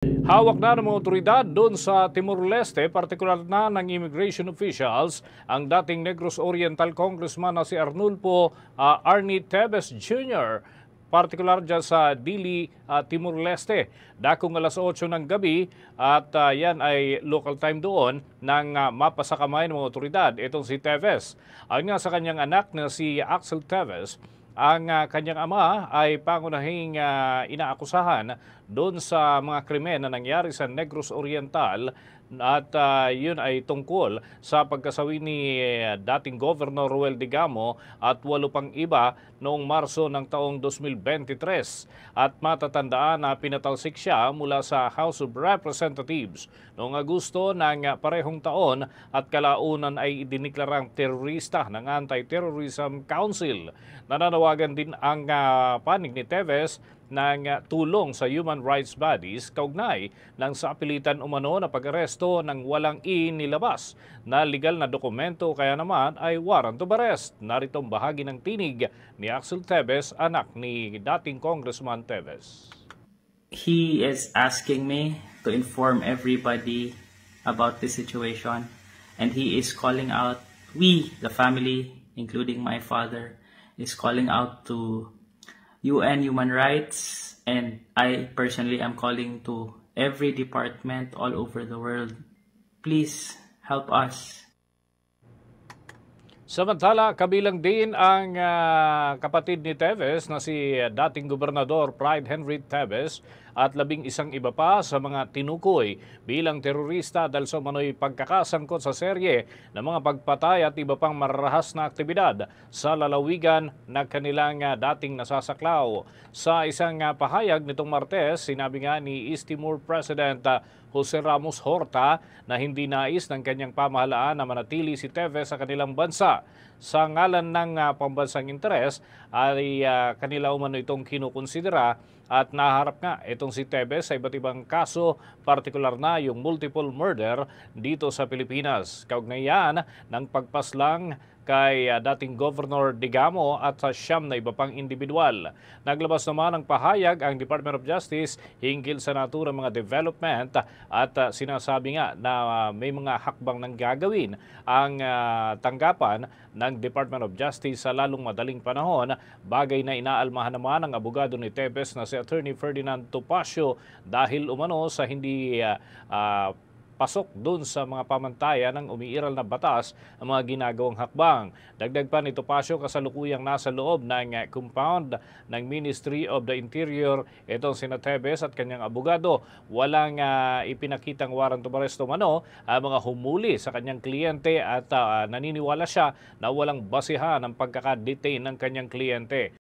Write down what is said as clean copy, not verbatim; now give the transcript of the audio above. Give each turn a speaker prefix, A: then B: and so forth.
A: Hawak na ng mga otoridad doon sa Timor-Leste, partikular na ng immigration officials, ang dating Negros Oriental Congressman na si Arnulfo Arnie Teves Jr., partikular dyan sa Dili, Timor-Leste. Dakong alas 8 ng gabi at yan ay local time doon nang mapasakamay ng mga otoridad. Itong si Teves. Ayon nga sa kanyang anak na si Axel Teves, ang kanyang ama ay pangunahing inaakusahan doon sa mga krimen na nangyari sa Negros Oriental at yun ay tungkol sa pagkasawi ni dating Governor Roel Digamo at 8 pang iba noong Marso ng taong 2023. At matatandaan na pinatalsik siya mula sa House of Representatives noong Agosto ng parehong taon at kalaunan ay idiniklarang terorista ng Anti-Terrorism Council. Nananawagan din ang panig ni Teves ng tulong sa human rights bodies kaugnay ng sa apilitan umano na pag-aresto ng walang inilabas na legal na dokumento kaya naman ay warrant of arrest. Narito ang bahagi ng tinig ni Axel Teves, anak ni dating Congressman Teves.
B: He is asking me to inform everybody about the situation, and he is calling out, we, the family, including my father, is calling out to UN human rights, and I personally am calling to every department all over the world. Please help us.
A: Samantala, kabilang din ang kapatid ni Teves na si dating Gobernador Pride Henry Teves at 11 iba pa sa mga tinukoy bilang terorista dahil sa umano'y pagkakasangkot sa serye ng mga pagpatay at iba pang mararahas na aktibidad sa lalawigan na kanilang dating nasasaklaw. Sa isang pahayag nitong Martes, sinabi nga ni East Timor President Jose Ramos Horta na hindi nais ng kanyang pamahalaan na manatili si Teves sa kanilang bansa. Sa ngalan ng pambansang interes ay kanila umano itong kinukonsidera at naharap nga itong si Teves sa iba't ibang kaso, partikular na yung multiple murder dito sa Pilipinas. Kaugnayan ng pagpaslang kay dating Governor Digamo at sa 9 na iba pang individual. Naglabas naman ng pahayag ang Department of Justice hinggil sa naturang mga development at sinasabi nga na may mga hakbang nang gagawin ang tanggapan ng Department of Justice sa lalong madaling panahon, bagay na inaalmahan naman ng abogado ni Teves na si Attorney Ferdinand Topacio dahil umano sa hindi pasok doon sa mga pamantayan ng umiiral na batas ang mga ginagawang hakbang. Dagdag pa ni Topacio, kasalukuyang nasa loob ng compound ng Ministry of the Interior itong sina Teves at kanyang abogado. Walang ipinakitang warrant of arrest umano ang mga humuli sa kanyang kliyente at naniniwala siya na walang basihan ang pagkakadetain ng kanyang kliyente.